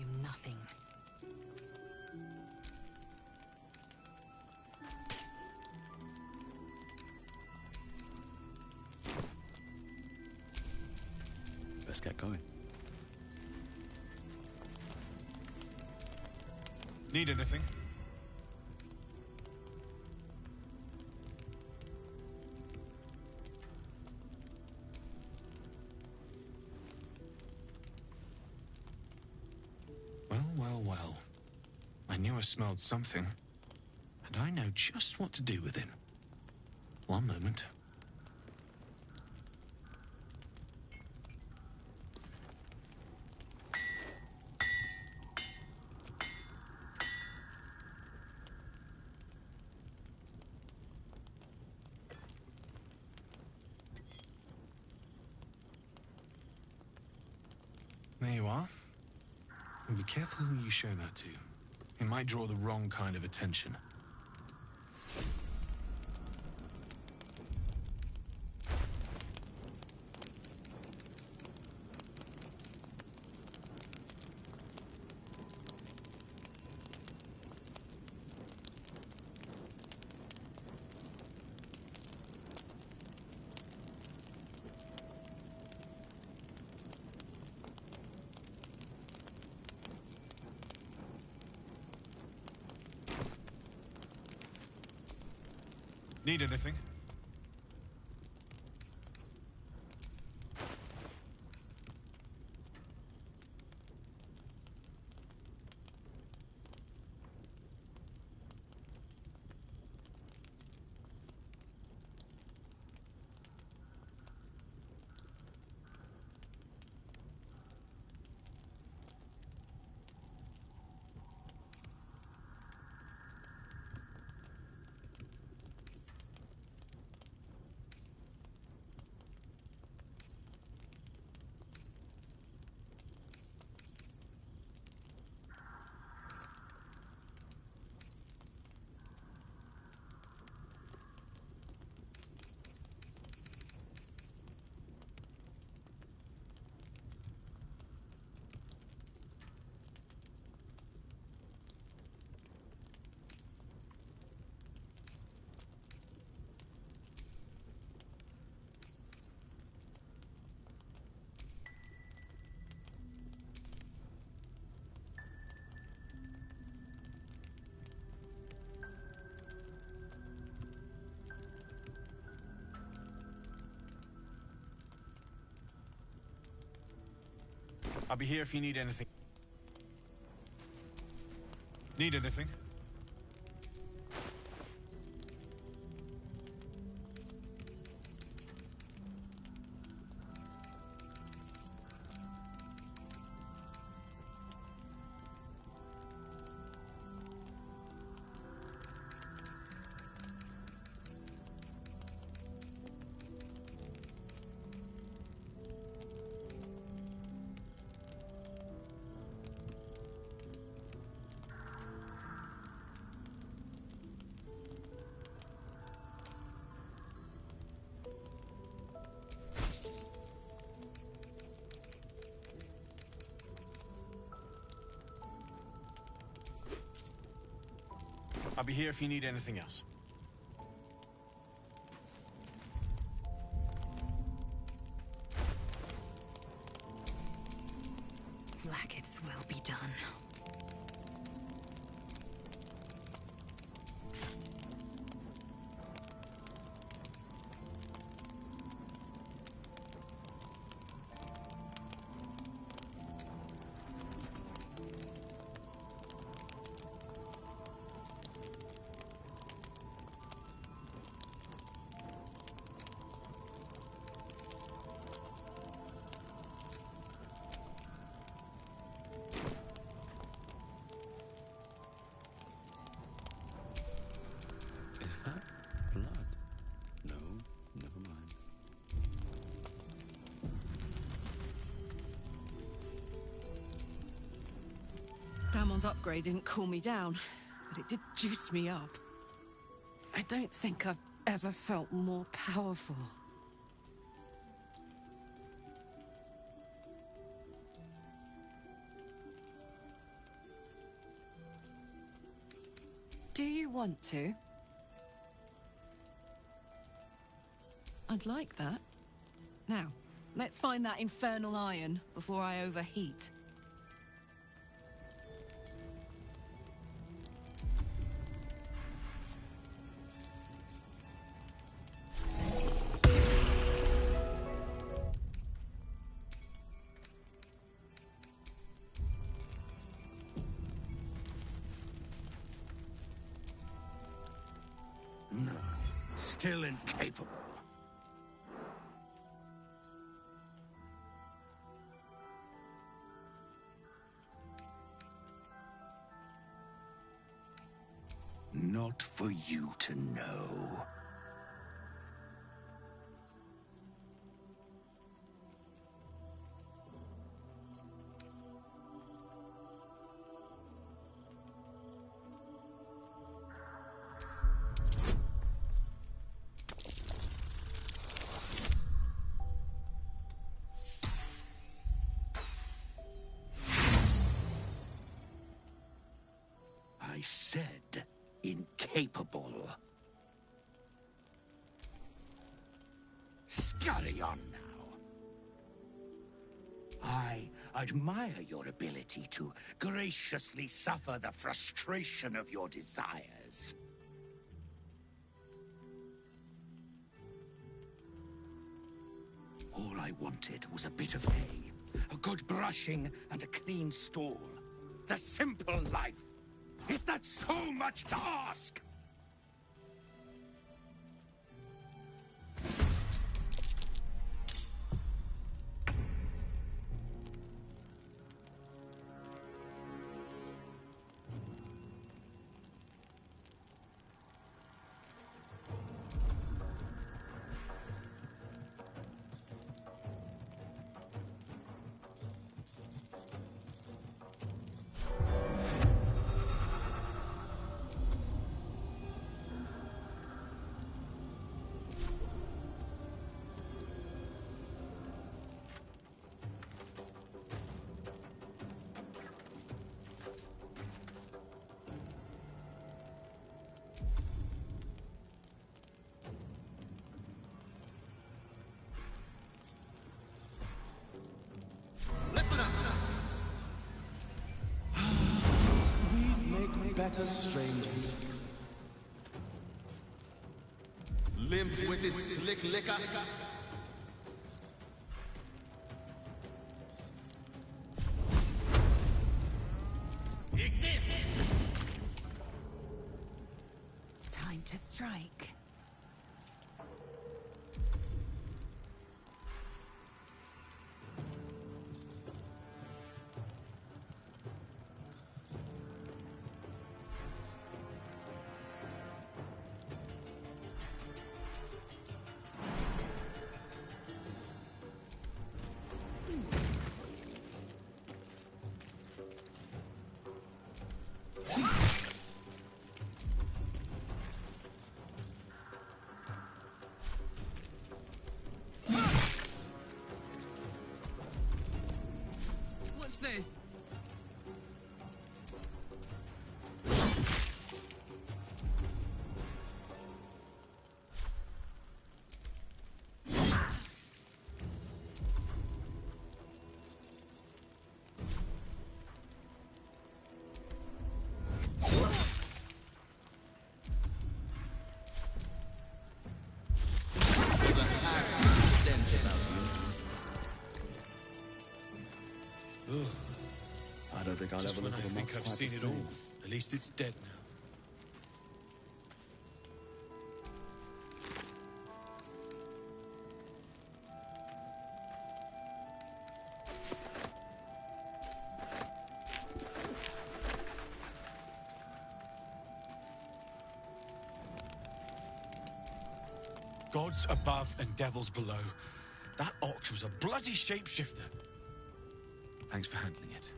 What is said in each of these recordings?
you nothing. Let's get going. Need anything? Well. I knew I smelled something, and I know just what to do with it. One moment. There you are. And be careful who you show that to. It might draw the wrong kind of attention. Need anything? I'll be here if you need anything. Need anything? I'll be here if you need anything else. Blacket's will be done. Is that blood? No, never mind. Damon's upgrade didn't cool me down, but it did juice me up. I don't think I've ever felt more powerful. Do you want to? I'd like that. Now, let's find that infernal iron before I overheat. No, still incapable. Not for you to know. I said incapable. Scurry on now. I admire your ability to graciously suffer the frustration of your desires. All I wanted was a bit of hay, a good brushing, and a clean stall. The simple life. Is that so much to ask? Make better strangers. Limp-witted slick licker. Time to strike. Watch this. There's a high stench about you. I don't think I'll Just ever when look I at a think monster I've quite seen the it same. all. At least it's dead now. Gods above and devils below. That ox was a bloody shapeshifter. Thanks for handling it.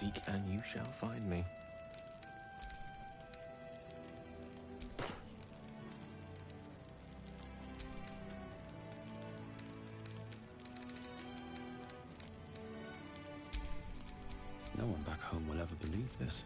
Seek and you shall find me. No one back home will ever believe this.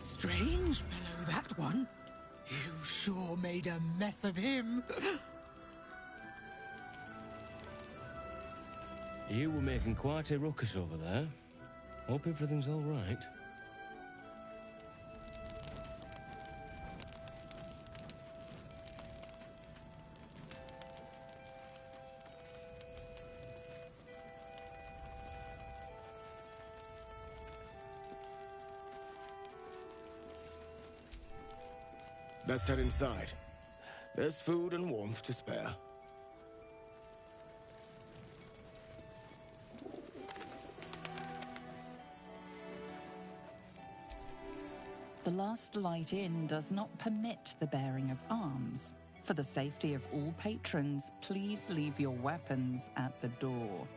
Strange fellow, that one. You sure made a mess of him. You were making quite a ruckus over there. Hope everything's all right. Let's head inside. There's food and warmth to spare. The Last Light Inn does not permit the bearing of arms. For the safety of all patrons, please leave your weapons at the door.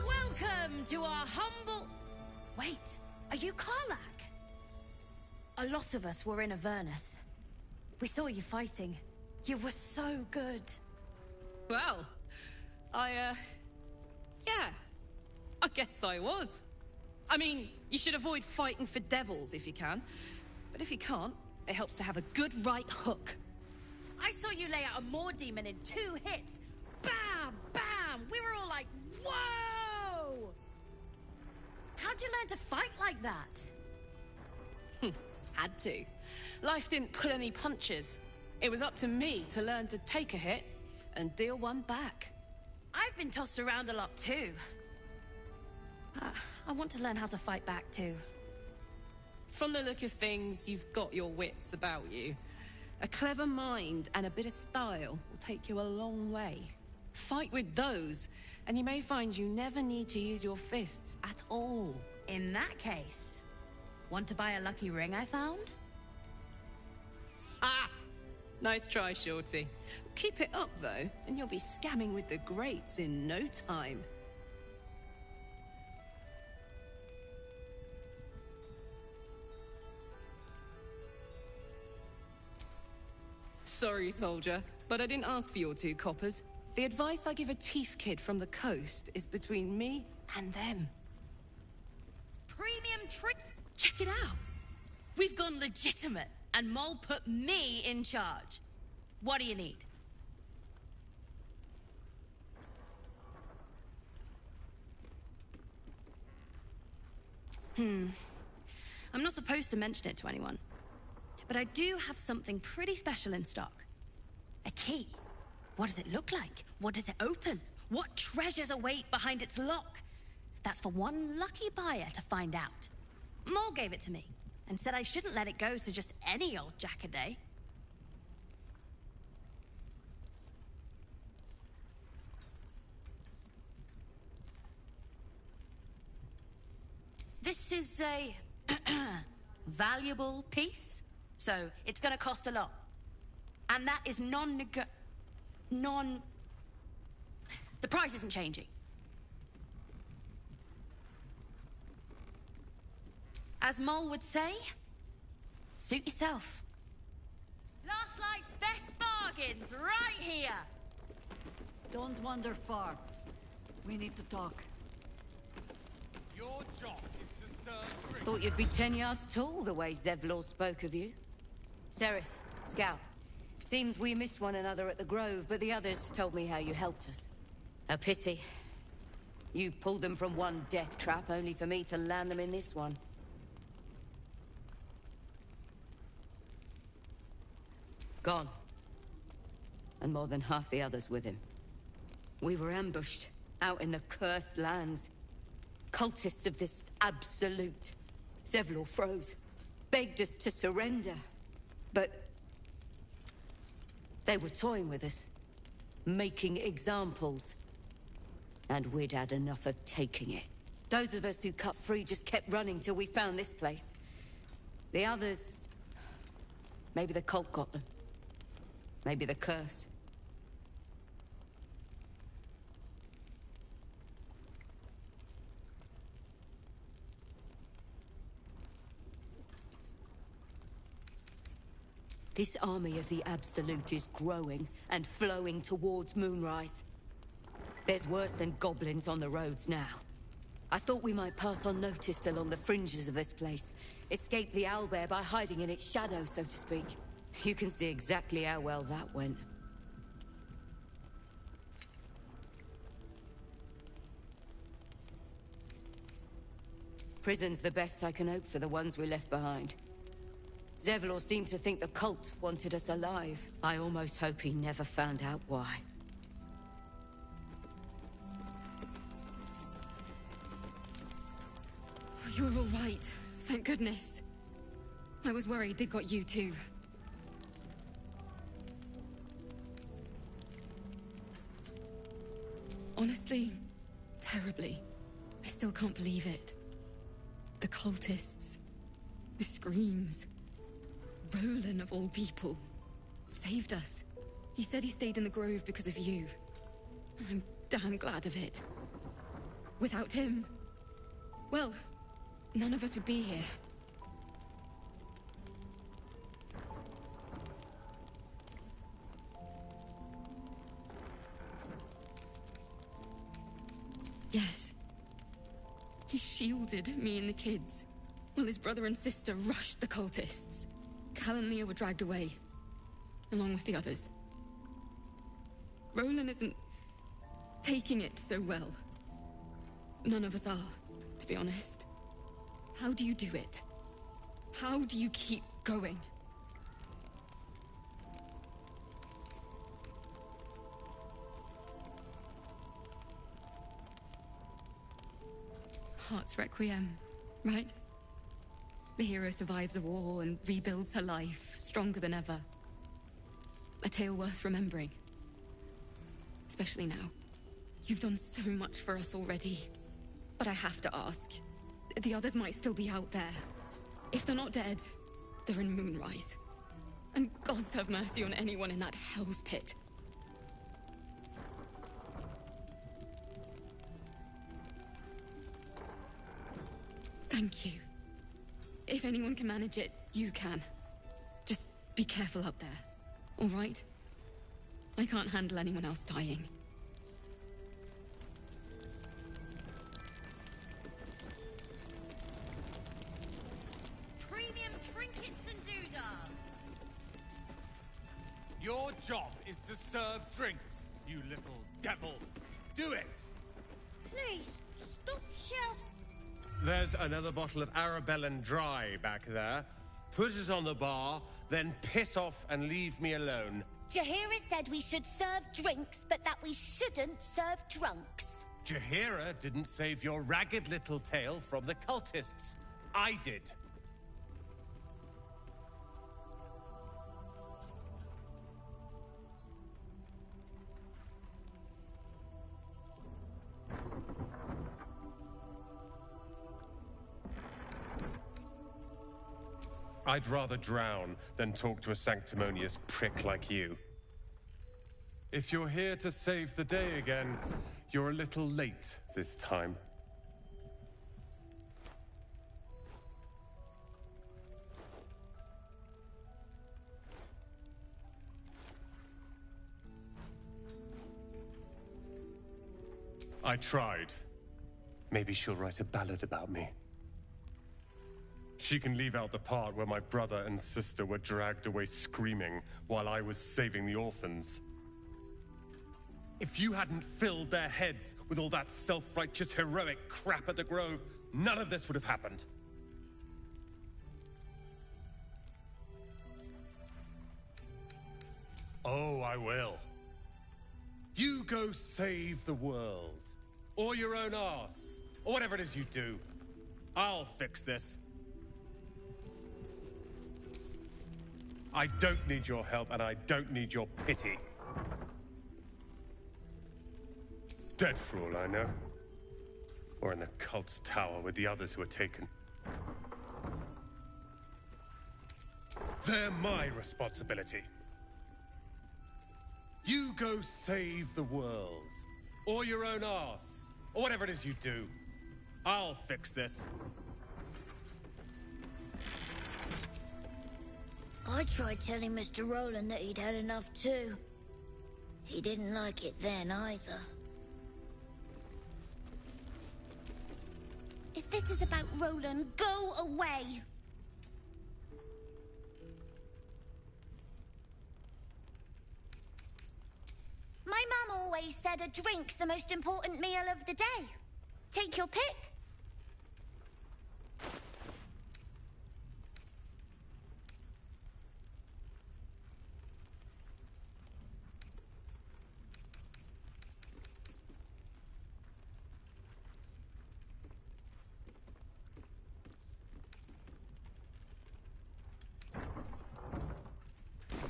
Welcome to our humble... Wait, are you Karlak? A lot of us were in Avernus. We saw you fighting. You were so good. Well, yeah, I guess I was. I mean, you should avoid fighting for devils if you can. But if you can't, it helps to have a good right hook. I saw you lay out a Moor demon in 2 hits. Bam! Bam! We were all like, whoa! How'd you learn to fight like that? Had to. Life didn't pull any punches. It was up to me to learn to take a hit and deal one back. I've been tossed around a lot too. I want to learn how to fight back too. From the look of things, you've got your wits about you. A clever mind and a bit of style will take you a long way. Fight with those, and you may find you never need to use your fists at all. In that case, want to buy a lucky ring I found? Ah! Nice try, Shorty. Keep it up, though, and you'll be scamming with the greats in no time. Sorry, soldier, but I didn't ask for your 2 coppers. The advice I give a thief kid from the coast is between me and them. Premium trick. Check it out. We've gone legitimate, and Mole put me in charge. What do you need? I'm not supposed to mention it to anyone, but I do have something pretty special in stock. A key. What does it look like? What does it open? What treasures await behind its lock? That's for one lucky buyer to find out. Mole gave it to me and said I shouldn't let it go to just any old jackaday. This is a valuable piece, so it's gonna cost a lot. And that is the price isn't changing. As Mole would say, Suit yourself. Last night's best bargains, right here! Don't wander far. We need to talk. Your job is to serve drinks. Thought you'd be 10 yards tall the way Zevlor spoke of you. Ceres, Scout. Seems we missed one another at the Grove, but the others told me how you helped us. A pity. You pulled them from one death trap, only for me to land them in this one. Gone. And more than half the others with him. We were ambushed, out in the cursed lands. Cultists of this absolute. Zevlor froze, begged us to surrender. But they were toying with us, making examples. And we'd had enough of taking it. Those of us who cut free just kept running till we found this place. The others... maybe the cult got them. Maybe the curse. This army of the Absolute is growing and flowing towards Moonrise. There's worse than goblins on the roads now. I thought we might pass unnoticed along the fringes of this place. Escape the owlbear by hiding in its shadow, so to speak. You can see exactly how well that went. Prison's the best I can hope for the ones we left behind. Zevlor seemed to think the cult wanted us alive. I almost hope he never found out why. You're all right. Thank goodness. I was worried they'd got you too. Honestly, terribly. I still can't believe it. The cultists. The screams. Roland, of all people, saved us. He said he stayed in the Grove because of you. And I'm damn glad of it. Without him, well, none of us would be here. Yes. He shielded me and the kids, while his brother and sister rushed the cultists. Cal and Leah were dragged away, along with the others. Roland isn't taking it so well. None of us are, to be honest. How do you do it? How do you keep going? Heart's Requiem, right? The hero survives a war and rebuilds her life, stronger than ever. A tale worth remembering. Especially now. You've done so much for us already. But I have to ask. The others might still be out there. If they're not dead, they're in Moonrise. And gods have mercy on anyone in that hell's pit. Thank you. If anyone can manage it, you can. Just be careful up there, all right? I can't handle anyone else dying. Premium trinkets and doodahs! Your job is to serve drinks, you little devil. Do it! Please, stop shouting. There's another bottle of Arabellan Dry back there. Put it on the bar, then piss off and leave me alone. Jaheira said we should serve drinks, but that we shouldn't serve drunks. Jaheira didn't save your ragged little tail from the cultists. I did. I'd rather drown than talk to a sanctimonious prick like you. If you're here to save the day again, you're a little late this time. I tried. Maybe she'll write a ballad about me. She can leave out the part where my brother and sister were dragged away screaming while I was saving the orphans. If you hadn't filled their heads with all that self-righteous, heroic crap at the Grove, none of this would have happened. Oh, I will. You go save the world. Or your own arse. Or whatever it is you do. I'll fix this. I don't need your help, and I don't need your pity. Dead for all I know. Or in the cult's tower with the others who were taken. They're my responsibility. You go save the world. Or your own arse. Or whatever it is you do. I'll fix this. I tried telling Mr. Roland that he'd had enough too. He didn't like it then either. If this is about Roland, go away! My mum always said a drink's the most important meal of the day. Take your pick.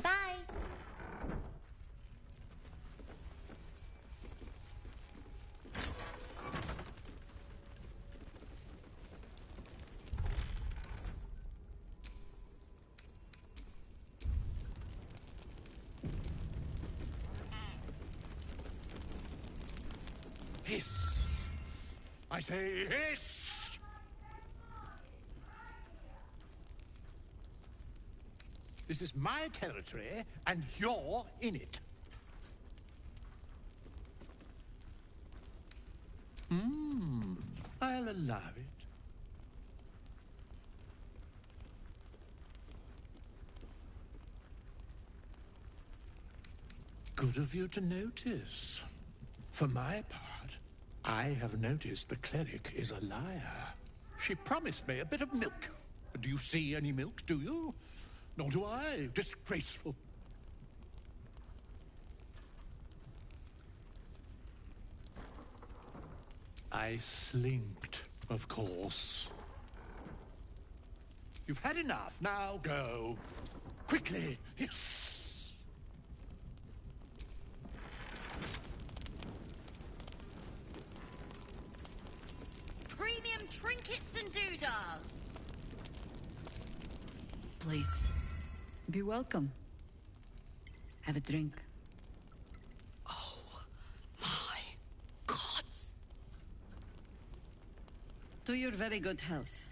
Bye. Hiss! I say hiss! This is my territory, and you're in it. I'll allow it. Good of you to notice. For my part, I have noticed the cleric is a liar. She promised me a bit of milk. Do you see any milk, do you? Nor do I. Disgraceful. I slinked, of course. You've had enough. Now go. Quickly. Yes. Premium trinkets and doodahs. Please, be welcome. Have a drink. Oh, my gods. To your very good health.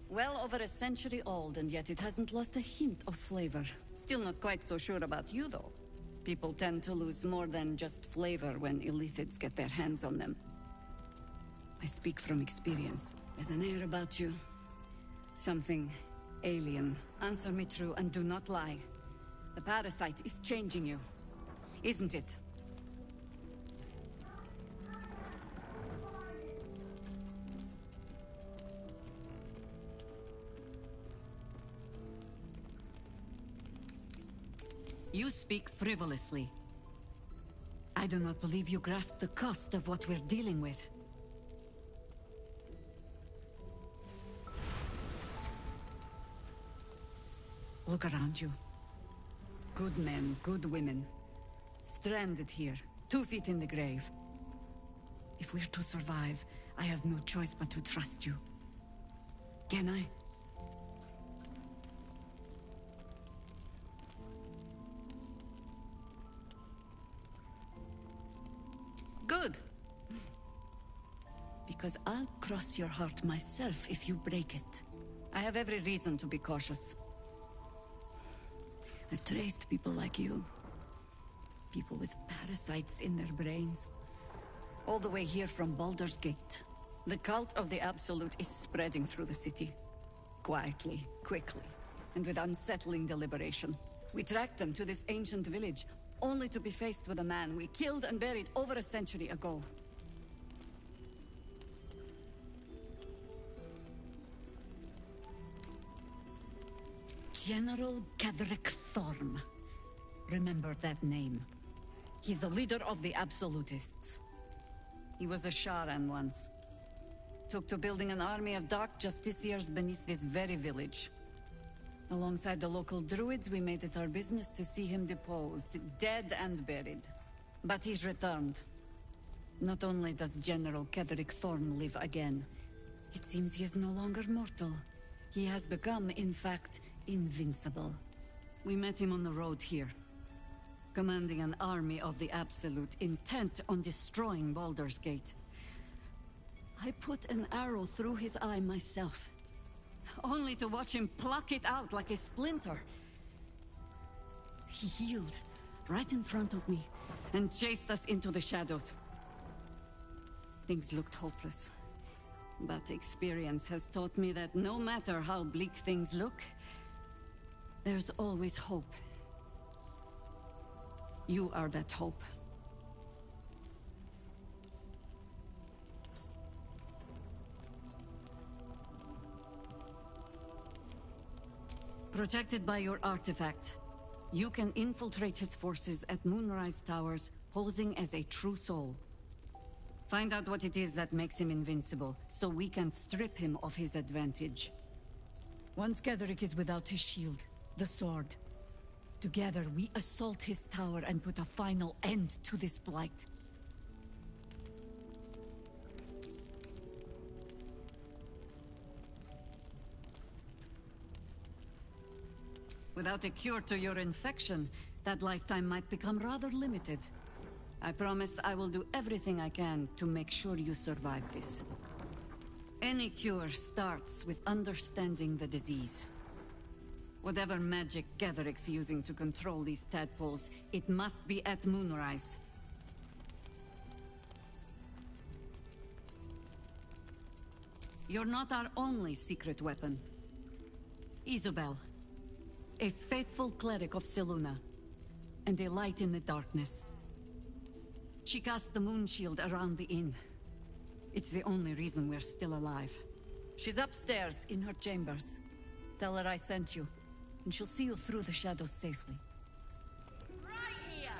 Well over a century old, and yet it hasn't lost a hint of flavor. Still not quite so sure about you, though. People tend to lose more than just flavor when illithids get their hands on them. I speak from experience. There's an air about you. Something alien. Answer me true and do not lie. The parasite is changing you, isn't it? You speak frivolously. I do not believe you grasp the cost of what we're dealing with. Look around you. Good men, good women. Stranded here, 2 feet in the grave. If we're to survive, I have no choice but to trust you. Can I? because I'll cross your heart myself if you break it. I have every reason to be cautious. I've traced people like you. People with parasites in their brains. All the way here from Baldur's Gate. The cult of the Absolute is spreading through the city. Quietly, quickly, and with unsettling deliberation. We tracked them to this ancient village, only to be faced with a man we killed and buried over a century ago. General Gadrick Thorn. Remember that name. He's the leader of the Absolutists. He was a Sharan once. Took to building an army of dark justiciars beneath this very village. Alongside the local druids, we made it our business to see him deposed, dead and buried. But he's returned. Not only does General Kedrick Thorn live again, it seems he is no longer mortal. He has become, in fact, invincible. We met him on the road here, commanding an army of the Absolute, intent on destroying Baldur's Gate. I put an arrow through his eye myself, only to watch him pluck it out like a splinter. He healed right in front of me and chased us into the shadows. Things looked hopeless, but experience has taught me that no matter how bleak things look, there's always hope. You are that hope. Protected by your artifact, you can infiltrate his forces at Moonrise Towers, posing as a true soul. Find out what it is that makes him invincible, so we can strip him of his advantage. Once Gadrick is without his shield, the sword, together we assault his tower and put a final end to this blight. Without a cure to your infection, that lifetime might become rather limited. I promise I will do everything I can to make sure you survive this. Any cure starts with understanding the disease. Whatever magic Gadrick's using to control these tadpoles, it must be at Moonrise. You're not our only secret weapon. Isabel, a faithful cleric of Selûne, and a light in the darkness. She cast the moon shield around the inn. It's the only reason we're still alive. She's upstairs in her chambers. Tell her I sent you, and she'll see you through the shadows safely. Right here!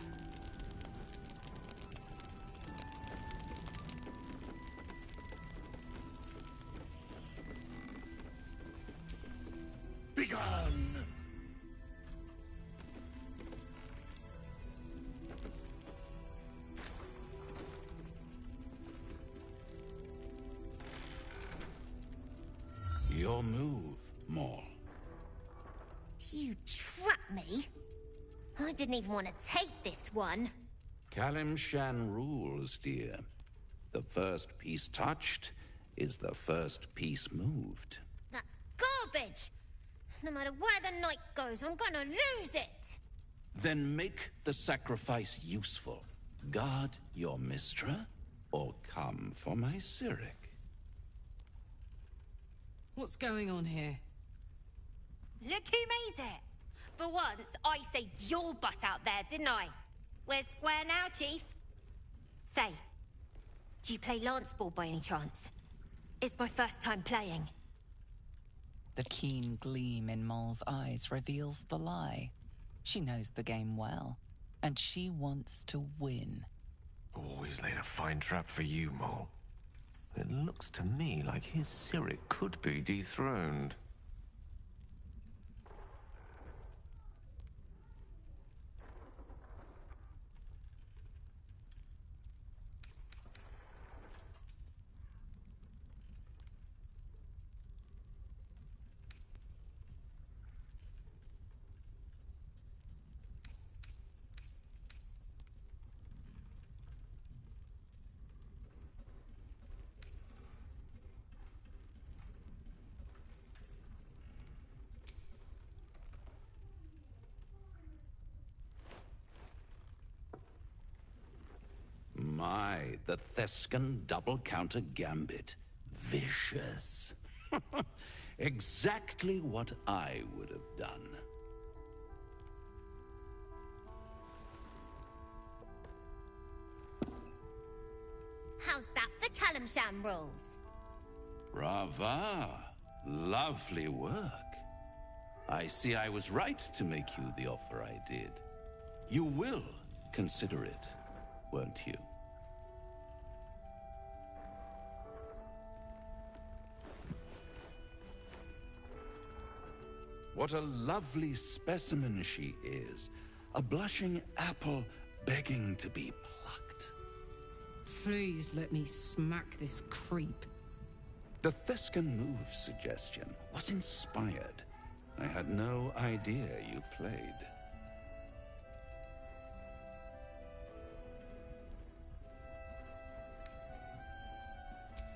Begone! Your move, Maul. You trapped me? I didn't even want to take this one. Kalimshan rules, dear. The first piece touched is the first piece moved. That's garbage! No matter where the night goes, I'm gonna lose it! Then make the sacrifice useful. Guard your Mistra, or come for my Cyric. What's going on here? Look who made it! For once, I saved your butt out there, didn't I? We're square now, Chief. Say, do you play lance ball by any chance? It's my first time playing. The keen gleam in Moll's eyes reveals the lie. She knows the game well, and she wants to win. Always laid a fine trap for you, Mole. It looks to me like his Cyric could be dethroned. the Thescan double counter gambit. Vicious. Exactly what I would have done. How's that for Kalamsham rules? Brava. Lovely work. I see I was right to make you the offer I did. You will consider it, won't you? What a lovely specimen she is. A blushing apple begging to be plucked. Please let me smack this creep. The Thescan move suggestion was inspired. I had no idea you played.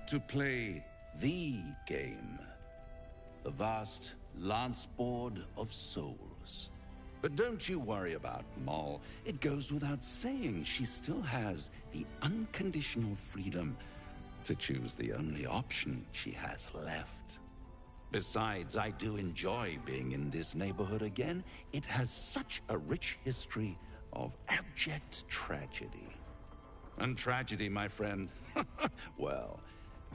To play the game. The vast lance board of souls. But don't you worry about Moll. It goes without saying she still has the unconditional freedom to choose the only option she has left. Besides, I do enjoy being in this neighborhood again. It has such a rich history of abject tragedy. And tragedy, my friend, well,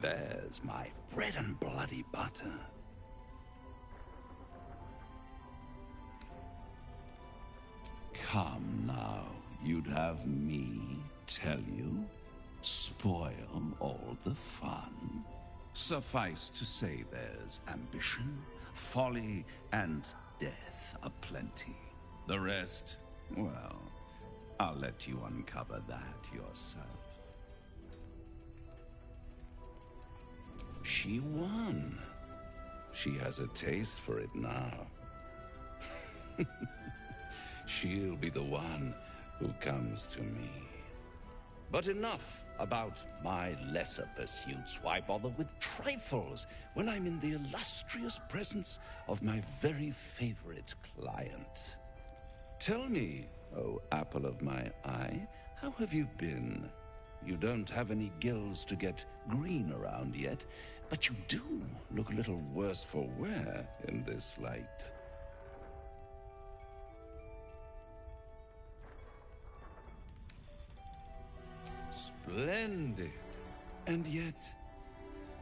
there's my bread and bloody butter. Come now, you'd have me tell you? Spoil all the fun? Suffice to say there's ambition, folly, and death aplenty. The rest, well, I'll let you uncover that yourself. She won. She has a taste for it now. She'll be the one who comes to me. But enough about my lesser pursuits. Why bother with trifles when I'm in the illustrious presence of my very favorite client? Tell me, oh apple of my eye, how have you been? You don't have any gills to get green around yet, but you do look a little worse for wear in this light. Splendid. And yet,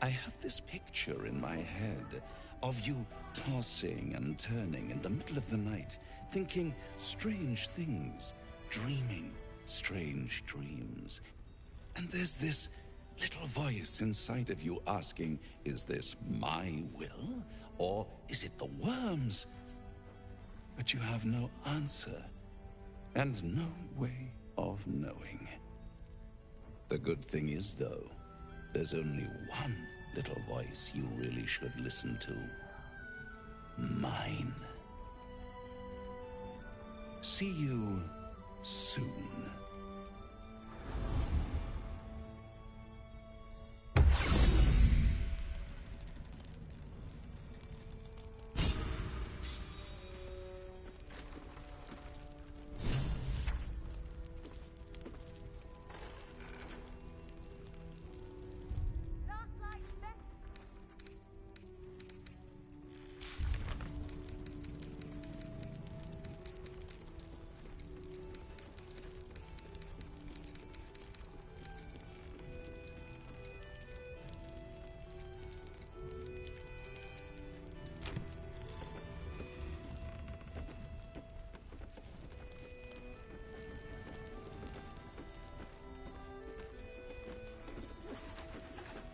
I have this picture in my head of you tossing and turning in the middle of the night, thinking strange things, dreaming strange dreams. And there's this little voice inside of you asking, is this my will, or is it the worm's? But you have no answer, and no way of knowing. The good thing is, though, there's only one little voice you really should listen to. Mine. See you soon.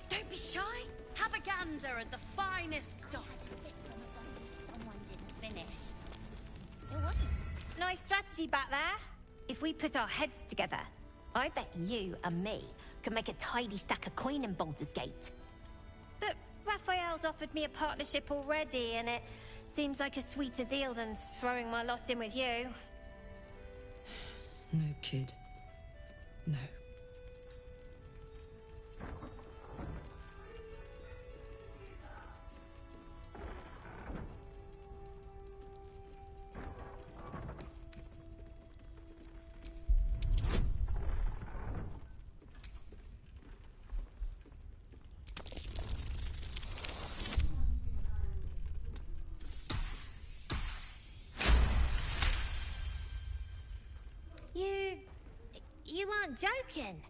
Don't be shy. Have a gander at the finest stock. Someone didn't finish. It wasn't. Nice strategy back there. If we put our heads together, I bet you and me could make a tidy stack of coin in Baldur's Gate. But Raphael's offered me a partnership already, and it seems like a sweeter deal than throwing my lot in with you. No, kid. No. You aren't joking.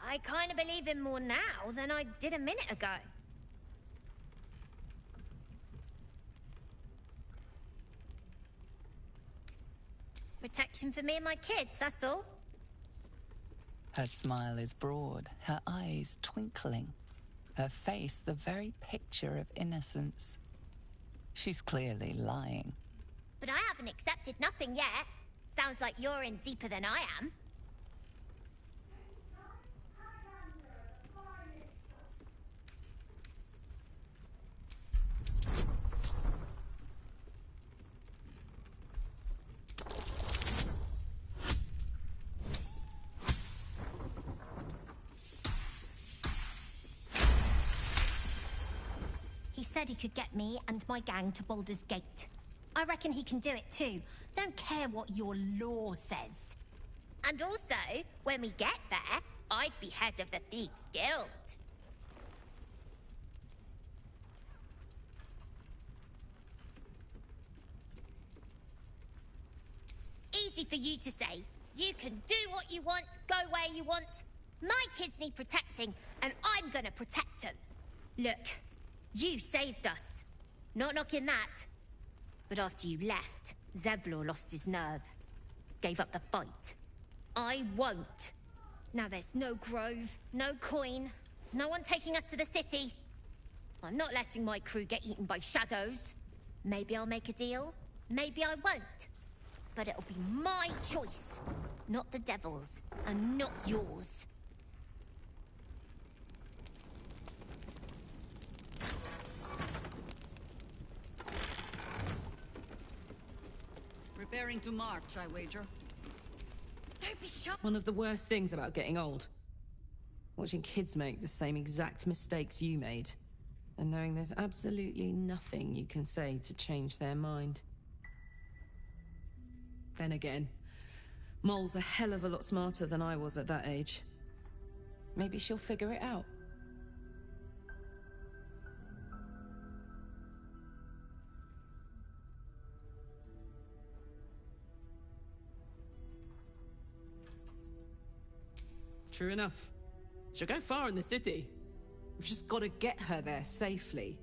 I kind of believe him more now than I did a minute ago. Protection for me and my kids, that's all. Her smile is broad, her eyes twinkling, her face the very picture of innocence. She's clearly lying. But I haven't accepted nothing yet. Sounds like you're in deeper than I am. He said he could get me and my gang to Baldur's Gate. I reckon he can do it too. Don't care what your law says. And also, when we get there, I'd be head of the Thieves' Guild. Easy for you to say. You can do what you want, go where you want. My kids need protecting, and I'm gonna protect them. Look, you saved us. Not knocking that. But after you left, Zevlor lost his nerve. Gave up the fight. I won't. Now there's no grove, no coin, no one taking us to the city. I'm not letting my crew get eaten by shadows. Maybe I'll make a deal, maybe I won't. But it'll be my choice, not the devil's, and not yours. Preparing to march, I wager. Don't be shy. One of the worst things about getting old. Watching kids make the same exact mistakes you made. And knowing there's absolutely nothing you can say to change their mind. Then again, Mol's a hell of a lot smarter than I was at that age. Maybe she'll figure it out. True enough. She'll go far in the city. We've just got to get her there safely.